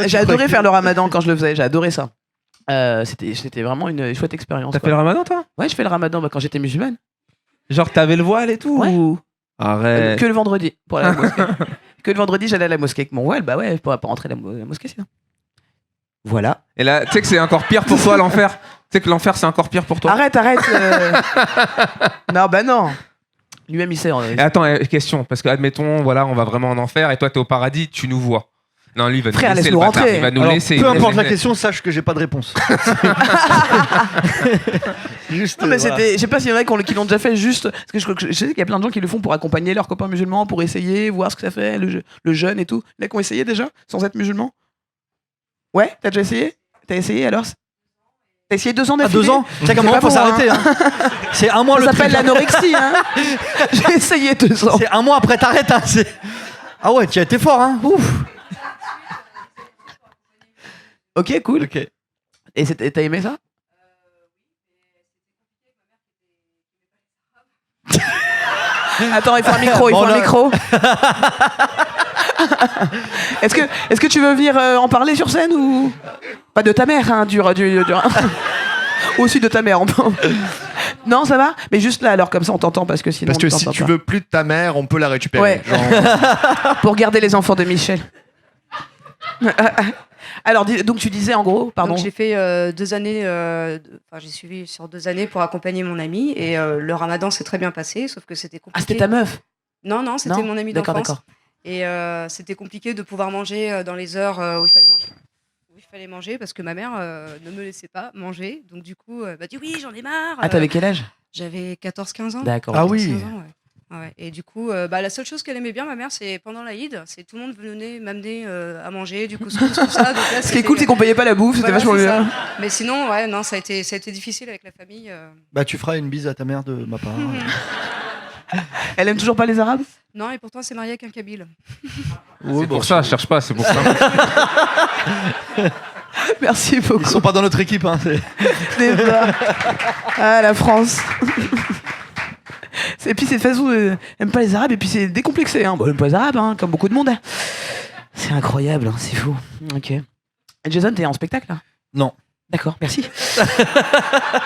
J'ai adoré faire le ramadan quand je le faisais, j'ai adoré ça. C'était vraiment une chouette expérience. T'as fait le ramadan, toi? Ouais, je fais le ramadan quand j'étais musulmane. Genre, t'avais le voile et tout Ouais. ou... Arrête. Que le vendredi, pour aller à la mosquée. Que le vendredi, j'allais à la mosquée avec mon voile, bah ouais, je pourrais pas rentrer à la mosquée sinon. Voilà. Et là, tu sais que c'est encore pire pour toi, l'enfer. Tu sais que l'enfer, c'est encore pire pour toi. Arrête. Non, bah non. Lui-même, il sait. Et attends, question, parce que admettons, voilà, on va vraiment en enfer et toi, t'es au paradis, tu nous vois. Non, lui, il va Frère, nous laisser laisse-nous le bâtard. rentrer. Il va nous Alors, laisser. peu importe la question, sache que j'ai pas de réponse. Juste, Non, mais voilà. je sais pas s'il y en a qui l'ont déjà fait juste. Parce que je sais qu'il y a plein de gens qui le font pour accompagner leurs copains musulmans, pour essayer, voir ce que ça fait, le jeûne et tout. Il y en a qui ont essayé déjà, sans être musulmans. Ouais, t'as déjà essayé? T'as essayé alors? T'as essayé 2 ans À d'affilée? 2 ans, tu sais qu'à un moment, faut s'arrêter. Hein. C'est un mois Ça le s'appelle truc. l'anorexie, hein. J'ai essayé 2 ans. C'est un mois après, t'arrêtes. Hein. Ah ouais, tu as été fort, hein. Ouf. Ok, cool. Ok. Et t'as aimé ça? Attends, il faut un micro, Est-ce que tu veux venir en parler sur scène ou pas de ta mère, hein, dur. Aussi de ta mère. Non, ça va. Mais juste là, alors comme ça, on t'entend parce que sinon. Parce que on si t'entend tu pas. veux plus de ta mère, on peut la récupérer. Ouais. Pour garder les enfants de Michel. Alors, donc tu disais en gros, pardon. Donc j'ai fait 2 années, j'ai suivi sur 2 années pour accompagner mon ami et le ramadan s'est très bien passé, sauf que c'était compliqué. Ah, c'était ta meuf? Non, c'était mon ami d'enfance. D'accord. Et c'était compliqué de pouvoir manger dans les heures où il fallait manger parce que ma mère ne me laissait pas manger. Donc du coup, elle m'a dit oui, j'en ai marre. Ah, t'avais quel âge? J'avais 14-15 ans. D'accord. Ah oui. 15 ans, ouais. Ouais. Et du coup, la seule chose qu'elle aimait bien, ma mère, c'est pendant l'Aïd, c'est tout le monde venait m'amener à manger, du couscous, tout ça. Donc là, Ce qui est cool, c'est qu'on payait pas la bouffe, c'était vachement c'est bien. ça. Mais sinon, ouais, non, ça a été difficile avec la famille. Bah, tu feras une bise à ta mère de ma part. Elle aime toujours pas les Arabes? Non, et pourtant, elle s'est mariée avec un Kabyle. Ouais, C'est pour ça, je cherche pas, c'est pour ça. Merci beaucoup. Ils sont pas dans notre équipe. Hein, Ah, la France. Et puis c'est de toute façon, aime pas les Arabes et puis c'est décomplexé. Hein. Bon, elle aime pas les Arabes, hein, comme beaucoup de monde. Hein. C'est incroyable, hein, c'est fou. Ok. Et Jason, t'es en spectacle là? Non. D'accord, merci.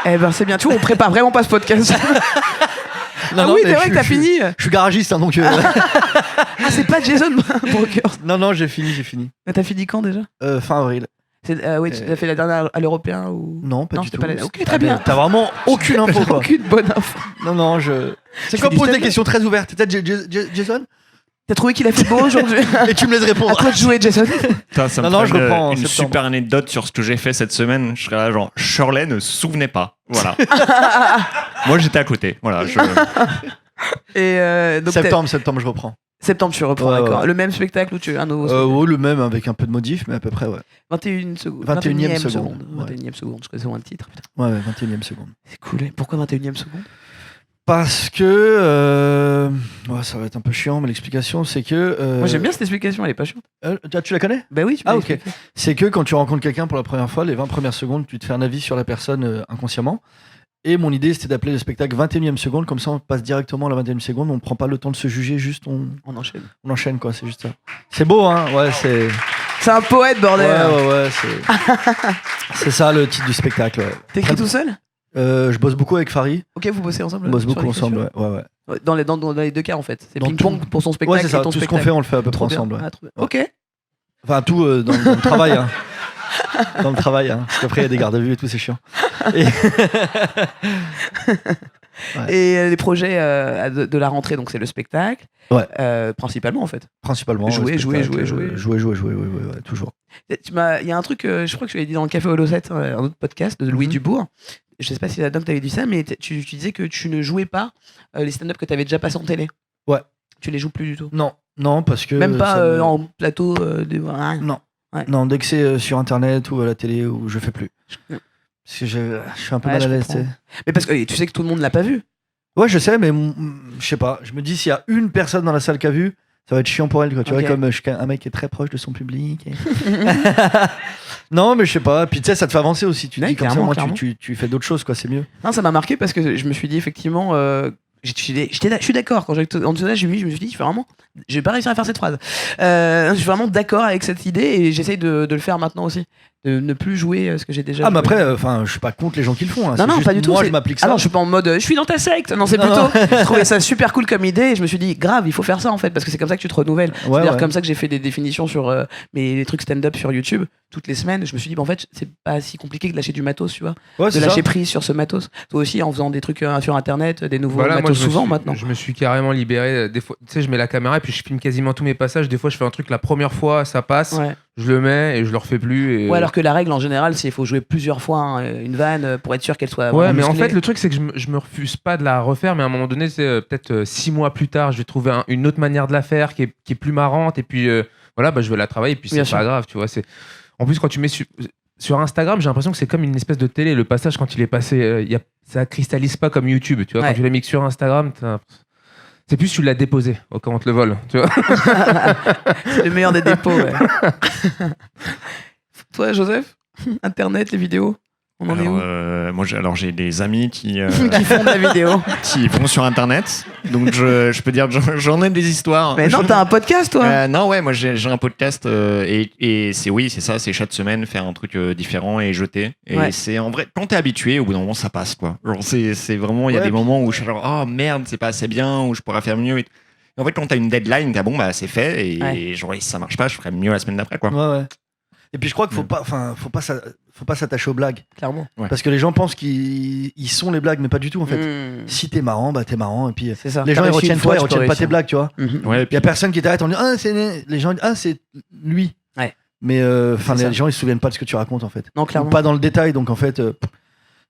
Eh ben c'est bien, tu vois, on prépare vraiment pas ce podcast. Non, oui, mais c'est vrai que t'as fini. Je suis garagiste, hein, donc. Ah, c'est pas Jason Brokers. Non, j'ai fini. Mais t'as fini quand déjà? Fin avril. Oui, tu as fait la dernière à l'Européen ou... Non, pas du c'était tout. pas la... Ok, très bien. T'as vraiment aucune info, quoi. Aucune bonne info. Non, C'est fais comme du poser des stand-up. questions très ouvertes. Peut-être Jason? T'as trouvé qu'il a fait beau aujourd'hui? Et tu me laisses À répondre. toi de jouer, Jason. Putain, ça me Non, ferait je reprends en une septembre. super anecdote sur ce que j'ai fait cette semaine. Je serais là, genre, Shirley ne se souvenait pas. Voilà. Moi, j'étais à côté. Voilà. Et donc Septembre, je reprends. Septembre, tu reprends, Ouais, d'accord. ouais. Le même spectacle ou tu un nouveau spectacle? Le même avec un peu de modif, mais à peu près, ouais. 21 secondes. 21e seconde. Ouais. 21e seconde, je connais moins le titre. Putain. Ouais, 21e seconde. C'est cool. Et pourquoi 21e seconde? Parce que. Ça va être un peu chiant, mais l'explication, c'est que. Moi, j'aime bien cette explication, elle est pas chiante. Tu la connais? Bah oui, tu peux Ah, ok. l'expliquer. C'est que quand tu rencontres quelqu'un pour la première fois, les 20 premières secondes, tu te fais un avis sur la personne inconsciemment. Et mon idée, c'était d'appeler le spectacle 21e seconde, comme ça on passe directement à la 21e seconde, on prend pas le temps de se juger, juste on On enchaîne, quoi, c'est juste ça. C'est beau, hein? Ouais, c'est. C'est un poète, bordel. Ouais, c'est ça le titre du spectacle, ouais. T'écris tout seul? Je bosse beaucoup avec Farid. Ok, vous bossez ensemble? On bosse sur beaucoup l'écriture? ensemble, ouais. Ouais, dans les deux cas, en fait. C'est Dans ping-pong pour son spectacle Ouais, c'est ça, et ton tout ce spectacle. qu'on fait, on le fait à peu près Trop bien. ensemble, ouais. Ah, trop bien. Ok. Enfin, tout dans le travail, hein. Dans le travail, hein. Parce qu'après, il y a des gardes à vue et tout, c'est chiant. Et... Ouais. Et les projets de la rentrée, donc c'est le spectacle. Ouais. Principalement, en fait. Principalement. Jouer, le jouer, spectacle, jouer. Jouer, ouais, toujours. Il y a un truc, je crois que je l'avais dit dans le Café Holocet, un autre podcast de Louis Dubourg. Je sais pas si là-dedans tu avais dit ça, mais tu disais que tu ne jouais pas les stand-up que tu avais déjà passé en télé. Ouais. Tu les joues plus du tout. Non, parce que. Même pas ça me- en plateau de. Rien. Non. Ouais. Non, dès que c'est sur internet ou à la télé, ou je fais plus. Parce que je suis un peu Ouais, mal à je l'aise. comprends. Mais parce que tu sais que tout le monde l'a pas vu. Ouais, je sais, mais je sais pas. Je me dis, s'il y a une personne dans la salle qui a vu, ça va être chiant pour elle. Quoi. Tu Ok. vois, comme je suis un mec qui est très proche de son public. Non, mais je sais pas. Puis tu sais, ça te fait avancer aussi. Tu te Ouais, dis comme ça, clairement, moi, clairement. tu fais d'autres choses, quoi. C'est mieux. Non, ça m'a marqué parce que je me suis dit effectivement, Je suis d'accord. Quand j'ai entendu ça, je me suis dit, vraiment, je vais pas réussir à faire cette phrase. Je suis vraiment d'accord avec cette idée et j'essaye de le faire maintenant aussi. De ne plus jouer ce que j'ai déjà Ah, mais joué. après, je suis pas contre les gens qui le font. Hein. Non, C'est juste pas du tout. Moi, je m'applique ça. Ah non, je suis pas en mode je suis dans ta secte. Non, c'est plutôt. Je trouvais ça super cool comme idée et je me suis dit, grave, il faut faire ça en fait, parce que c'est comme ça que tu te renouvelles. Ouais, C'est-à-dire ouais. comme ça que j'ai fait des définitions sur les trucs stand-up sur YouTube toutes les semaines. Je me suis dit, en fait, c'est pas si compliqué que de lâcher du matos, tu vois. Ouais, De c'est ça. lâcher prise sur ce matos. Toi aussi, en faisant des trucs sur internet, des nouveaux matos souvent maintenant. Je me suis carrément libéré. Des fois, tu sais, je mets la caméra et puis je filme quasiment tous mes passages. Des fois, je fais un truc la première fois, ça passe, Ouais. je le mets et je le refais plus. Et... Ouais, alors que la règle en général, c'est qu'il faut jouer plusieurs fois une vanne pour être sûr qu'elle soit. Ouais, vraiment mais en musclée. fait, le truc, c'est que je me refuse pas de la refaire, mais à un moment donné, c'est peut-être 6 mois plus tard, je vais trouver une autre manière de la faire qui est plus marrante, et puis voilà, bah, je vais la travailler, et puis Bien c'est sûr. pas grave, tu vois. En plus, quand tu mets sur Instagram, j'ai l'impression que c'est comme une espèce de télé. Le passage, quand il est passé, ça cristallise pas comme YouTube, tu vois. Ouais. Quand tu l'as mis que sur Instagram, c'est plus tu l'as déposé quand on te le vole, tu vois. C'est le meilleur des dépôts. Ouais. Toi, Joseph, Internet, les vidéos, on en est où Moi, j'ai des amis qui Qui font de la vidéo. qui vont sur Internet, donc je peux dire que j'en ai des histoires. Mais non, t'as un podcast, toi. Non, ouais, moi j'ai un podcast et c'est ça, c'est chaque semaine faire un truc différent et jeter. Et Ouais. c'est en vrai, quand t'es habitué, au bout d'un moment ça passe quoi. Genre c'est vraiment, il y a Ouais, des puis- moments où je suis genre, oh merde, c'est pas assez bien, ou je pourrais faire mieux. Et en fait, quand t'as une deadline, t'as bon, bah c'est fait et, Ouais. genre, si ça marche pas, je ferai mieux la semaine d'après quoi. Ouais, ouais. Et puis je crois qu'il faut pas s'attacher aux blagues. Clairement. Ouais. Parce que les gens pensent qu'ils sont les blagues, mais pas du tout en fait. Mmh. Si t'es marrant, bah t'es marrant. Et puis C'est ça. les gens T'as ils réussi retiennent une fois, toi, ils tu peux retiennent pas réussir. tes blagues, tu vois. Mhm. Ouais, Il y a personne qui t'arrête en disant les gens disent c'est lui. Ouais. Mais C'est ça. les gens ils se souviennent pas de ce que tu racontes en fait. Non, Ou clairement. pas dans le détail, donc en fait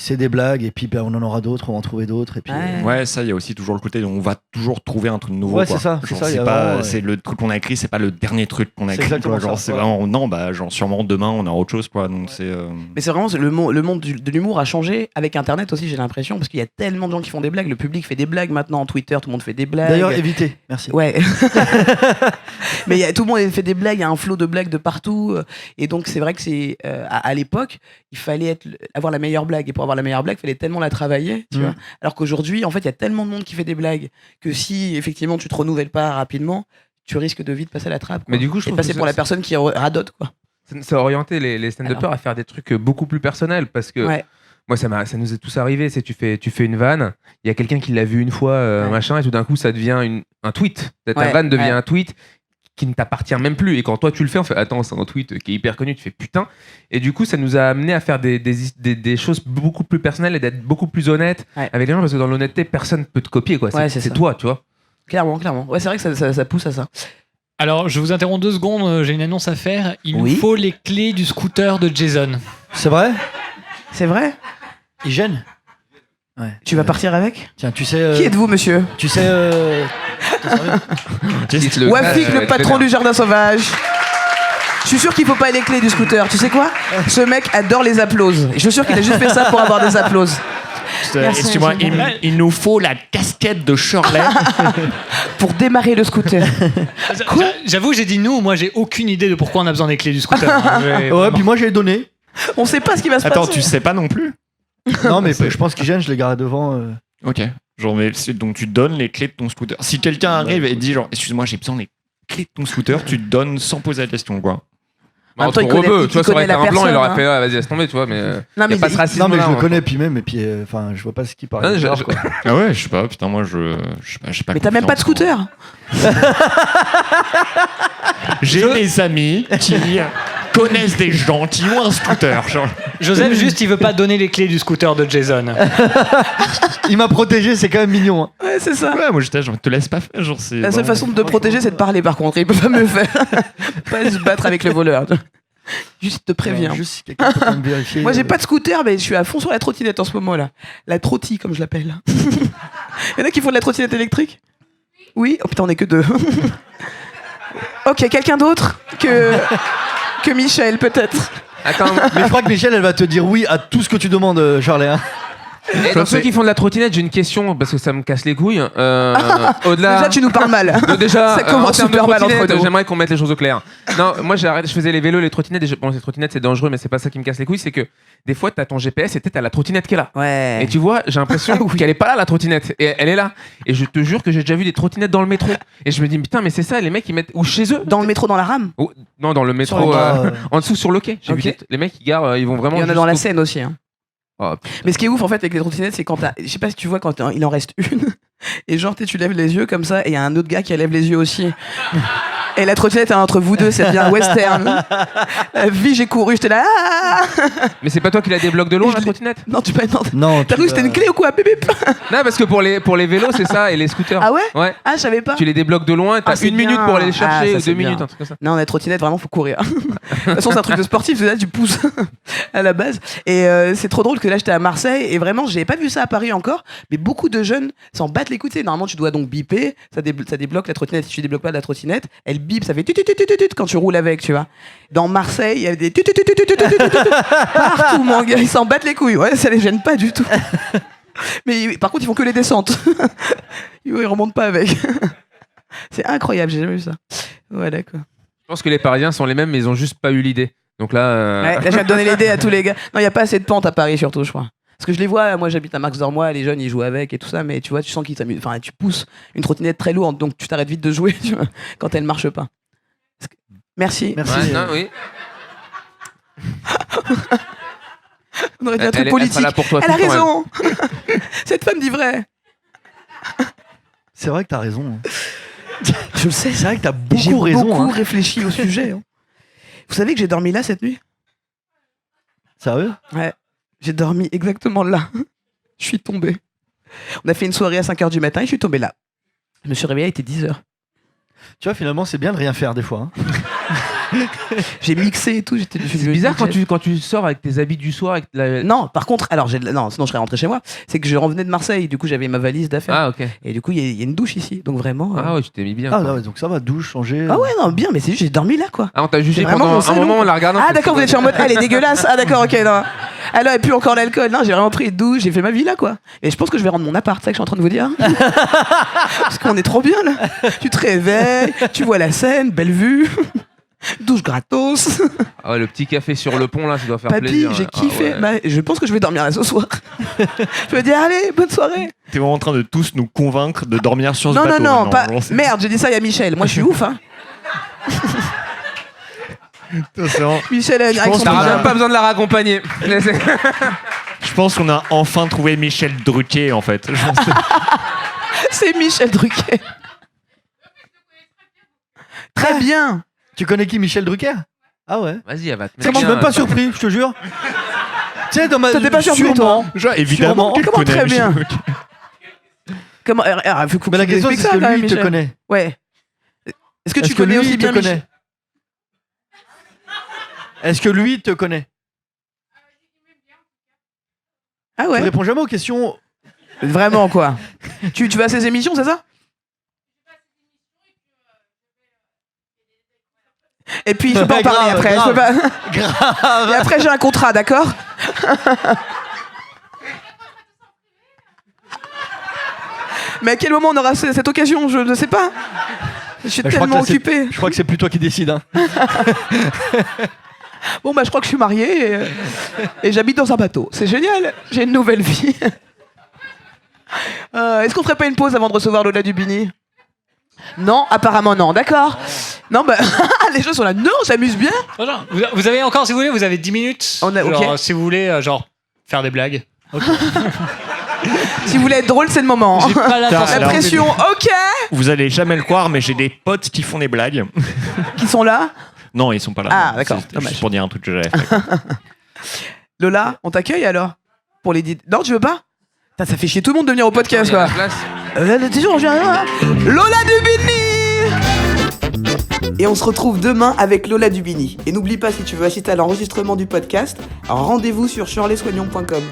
c'est des blagues et puis ben, on en aura d'autres, on va en trouver d'autres et puis Ouais. Ouais, ça, il y a aussi toujours le côté où on va toujours trouver un truc nouveau. Ouais, quoi. c'est ça, Genre, il y a pas, vraiment, ouais. c'est le truc qu'on a écrit, c'est pas le dernier truc qu'on a C'est écrit. exactement quoi. Genre, ça, c'est ouais. vraiment, non, bah, genre, sûrement demain, on aura autre chose, quoi. Donc, c'est. Mais c'est vraiment le monde de l'humour a changé avec Internet aussi, j'ai l'impression, parce qu'il y a tellement de gens qui font des blagues. Le public fait des blagues maintenant. Twitter, tout le monde fait des blagues. D'ailleurs, évitez. Merci. Ouais. Mais tout le monde fait des blagues, il y a un flot de blagues de partout. Et donc, c'est vrai que à l'époque, il fallait avoir la meilleure blague. Et pour avoir la meilleure blague, il fallait tellement la travailler. Tu vois. Alors qu'aujourd'hui, en fait, il y a tellement de monde qui fait des blagues que si effectivement tu te renouvelles pas rapidement, tu risques de vite passer à la trappe. Quoi. Mais du coup, je et trouve passer que pour la personne qui radote. Quoi. ça a orienté les stand-uppers à faire des trucs beaucoup plus personnels, parce que Ouais. moi, ça nous est tous arrivé. Tu fais une vanne, il y a quelqu'un qui l'a vu une fois, Ouais. machin, et tout d'un coup, ça devient un tweet. Ta Ouais, vanne devient ouais. un tweet qui ne t'appartient même plus. Et quand toi, tu le fais, on fait attends, c'est un tweet qui est hyper connu, tu fais putain. Et du coup, ça nous a amené à faire des choses beaucoup plus personnelles et d'être beaucoup plus honnête Ouais. avec les gens, parce que dans l'honnêteté, personne peut te copier, quoi. Ouais, c'est C'est ça. toi, tu vois. Clairement. Ouais, c'est vrai que ça pousse à ça. Alors, je vous interromps 2 secondes, j'ai une annonce à faire. Il Oui. nous faut les clés du scooter de Jason. C'est vrai? C'est vrai? Il gêne? Ouais. Tu vas partir avec? Tiens, tu sais. Qui êtes-vous, monsieur? Tu sais. Wafik, le patron du jardin sauvage. Je suis sûr qu'il faut pas les clés du scooter. Tu sais quoi? Ce mec adore les applauses. Je suis sûr qu'il a juste fait ça pour avoir des applauses. Merci, Excuse-moi, monsieur. il nous faut la casquette de Shirley. Pour démarrer le scooter. Quoi? J'avoue, j'ai dit nous, moi j'ai aucune idée de pourquoi on a besoin des clés du scooter. hein. Ouais, puis moi j'ai donné. On sait pas ce qui va se Attends, passer. tu sais pas non plus? Non, mais je pense qu'il gêne, je les garde devant. Ok. Genre, mais donc tu donnes les clés de ton scooter. Si quelqu'un arrive et dit genre, excuse-moi, j'ai besoin des clés de ton scooter, tu te donnes sans poser la question, quoi. En même temps, Entre il connaît- rebeux, il tu vois, ça aurait connaît été la un blanc, il personne, aurait hein. fait vas-y, laisse tomber, tu vois, mais Non, y mais a pas ce il- racisme. Non, mais je là, le hein. connais, puis même, et puis, enfin, je vois pas ce qu'il parle. Ah, bizarre, quoi. Ah ouais, je sais pas, putain, moi je sais pas, j'ai pas Mais t'as même pas de confiance en- scooter. J'ai des amis qui connaissent des gens qui ont un scooter. Genre. Joseph, juste, il veut pas donner les clés du scooter de Jason. Il m'a protégé, c'est quand même mignon. Hein. Ouais, c'est ça. Ouais, moi j'étais genre, te laisse pas faire. Genre, c'est La seule vraiment- façon de te protéger, c'est de parler par contre. Il peut pas me faire. Pas se battre avec le voleur. Juste te préviens. Alors, juste si quelqu'un peut me vérifier. Moi, j'ai pas de scooter, mais je suis à fond sur la trottinette en ce moment là. La trotti, comme je l'appelle. Il y en a qui font de la trottinette électrique? Oui. Oh putain, on est que 2. Ok, quelqu'un d'autre que Michel, peut-être. Attends, Mais je crois que Michel, elle va te dire oui à tout ce que tu demandes, Charlie. Hein. Et dans ceux qui font de la trottinette, j'ai une question parce que ça me casse les couilles. Au-delà. Déjà, tu nous parles mal. Déjà, Ça commence en termes de super mal entre trottinette, nous. j'aimerais qu'on mette les choses au clair. Non, moi je faisais les vélos, les trottinettes. Bon, les trottinettes c'est dangereux, mais c'est pas ça qui me casse les couilles. C'est que des fois, t'as ton GPS et t'as la trottinette qui est là. Ouais. Et tu vois, j'ai l'impression qu'elle est pas là, la trottinette. Et elle est là. Et je te jure que j'ai déjà vu des trottinettes dans le métro. Et je me dis, putain, mais c'est ça, les mecs ils mettent. Ou chez eux. Dans le métro, dans la rame. Oh, non, dans le Sur métro, le bas, en dessous sur le quai. J'ai Ok. vu les mecs ils garent, ils vont vraiment. Il y en a dans la Seine aussi. Hein. Oh, Mais ce qui est ouf en fait avec les trottinettes, c'est quand je sais pas si tu vois quand il en reste une et genre tu lèves les yeux comme ça et il y a un autre gars qui lève les yeux aussi. Et la trottinette entre vous deux, ça devient un western. La vie, j'ai couru, j'étais là. Ah mais c'est pas toi qui la débloque de loin Je la l'ai- trottinette? non, tu pas non. Non, T'as cru que c'était une clé ou quoi? Bip, bip. Non, parce que pour les vélos, c'est ça, et les scooters. Ah ouais? Ouais. Ah, je savais pas. Tu les débloques de loin, t'as Ah, c'est une minute bien. pour aller les chercher, Ah, ça, ou c'est 2 bien. minutes, un truc comme ça. Non, la trottinette, vraiment, faut courir. De toute façon, c'est un truc de sportif, là, tu pousses à la base. Et c'est trop drôle que là, j'étais à Marseille, et vraiment, j'avais pas vu ça à Paris encore, mais beaucoup de jeunes s'en battent les couilles. Tu sais, normalement, tu dois donc biper, ça débloque la trottinette. Si tu débloques pas la trottinette, elle bip, ça fait tut, tut, tut, tut, tut quand tu roules avec, tu vois. Dans Marseille, il y a des tut, tut, tut, tut, tut, tut, tut, tut, tut, partout, mon gars, ils s'en battent les couilles. Ouais, ça les gêne pas du tout. Mais par contre, ils font que les descentes. Ils remontent pas avec. C'est incroyable, j'ai jamais vu ça. Ouais, d'accord. Je pense que les Parisiens sont les mêmes, mais ils ont juste pas eu l'idée. Donc là. Ouais, là, je vais te donner l'idée à tous les gars. Non, il n'y a pas assez de pente à Paris, surtout, je crois. Parce que je les vois, moi j'habite à Marx-Dormois, les jeunes ils jouent avec et tout ça, mais tu vois, tu sens qu'ils s'amusent. Enfin, tu pousses une trottinette très lourde, donc tu t'arrêtes vite de jouer tu vois, quand elle marche pas. Merci. Merci. Ouais, non, oui. On aurait dit un truc Elle politique. sera là pour toi Elle a tout le temps, raison. Cette femme dit vrai. C'est vrai que t'as raison. hein. Je le sais. C'est vrai que t'as J'ai beaucoup raison. beaucoup hein. réfléchi au sujet. Hein. Vous savez que j'ai dormi là cette nuit? Sérieux? Ouais. J'ai dormi exactement là. Je suis tombé. On a fait une soirée à 5h du matin et je suis tombé là. Je me suis réveillé, il était 10h. Tu vois, finalement, c'est bien de rien faire des fois. hein. J'ai mixé et tout. C'est bizarre quand tu sors avec tes habits du soir. Avec la... Non, par contre, alors non, sinon je serais rentré chez moi. C'est que je revenais de Marseille, du coup j'avais ma valise d'affaires. Ah, ok. Et du coup, il y a une douche ici. Donc vraiment. Ah, ouais, tu t'es mis bien. Ah, quoi. ouais, donc ça va, douche, changer. Ah ouais, non, bien, mais c'est juste, j'ai dormi là quoi. Ah, on t'a jugé C'est vraiment pendant mon un salon, moment, quoi. on l'a regardé. Ah d'accord, vous êtes en mode, elle est dégueulasse. Ah d'accord, ok, non. Alors, et puis encore l'alcool. Non, j'ai vraiment pris une douche, j'ai fait ma vie là quoi. Et je pense que je vais rendre mon appart, c'est ça que je suis en train de vous dire. Parce qu'on est trop bien là. Tu te réveilles, tu vois la Seine, belle vue. Douche gratos. Ah ouais, le petit café sur le pont là, ça doit faire Papy, plaisir. j'ai ouais. kiffé. Ah, ouais. Bah, je pense que je vais dormir là ce soir. Je me dis, allez, bonne soirée. T'es vraiment en train de tous nous convaincre de dormir sur ce Non, bateau. non, non, maintenant. pas. Genre, c'est- Merde, j'ai dit ça à Michel. Moi, je suis ouf, hein. c'est vraiment- Michel, avec pense son T'auras qu'on a- même pas besoin de la raccompagner. Je pense qu'on a enfin trouvé Michel Drucker en fait. Je pense que- C'est Michel Drucker. Très bien. Tu connais qui, Michel Drucker? Ah ouais. Vas-y, elle va te C'est mettre que je suis bien, même pas surpris, je te jure. Tu sais, dans ma. T'étais pas surpris, sûrement. Genre, évidemment, Sûrement. qu'il Comment connaît très Michel bien. Drucker. Comment faut que Mais la tu question, c'est m'expliques est-ce ça, que quand même, lui, il te Michel. connaît? Ouais. Est-ce que Est-ce tu connais lui, aussi il bien te Michel? connaît? Est-ce que lui te connaît? Ah Tu ouais. réponds jamais aux questions. Vraiment quoi. Tu vas à ses émissions, c'est ça? Et puis je peux pas en Grave, parler après. Je peux pas... Grave. Et après j'ai un contrat, d'accord? Mais à quel moment on aura cette occasion? Je ne sais pas. Je suis Je crois que tellement là, c'est- occupé. Je crois que c'est plus toi qui décide. Hein. Bon bah je crois que je suis marié et j'habite dans un bateau. C'est génial. J'ai une nouvelle vie. Est-ce qu'on ferait pas une pause avant de recevoir Lola Dubini? Non, apparemment non. D'accord. Non bah les gens sont là. Non, on s'amuse bien. Voilà. Vous avez encore, si vous voulez, vous avez 10 minutes. On a- ok. Genre, si vous voulez, genre, faire des blagues. Si vous voulez être drôle, c'est le moment. J'ai pas l'intention. La Alors- pression, ok. Vous allez jamais le croire, mais j'ai des potes qui font des blagues. Qui sont là. Non, ils sont pas là. Ah, Non, d'accord, c'est dommage. juste pour dire un truc que j'avais fait. Lola, on t'accueille alors pour les Non, tu veux pas? Putain, ça fait chier tout le monde de venir au podcast Il y a quoi. la place. T'es sûr, on vient là. Lola Dubini. Et on se retrouve demain avec Lola Dubini. Et n'oublie pas, si tu veux assister à l'enregistrement du podcast, alors rendez-vous sur shirleysoignon.com.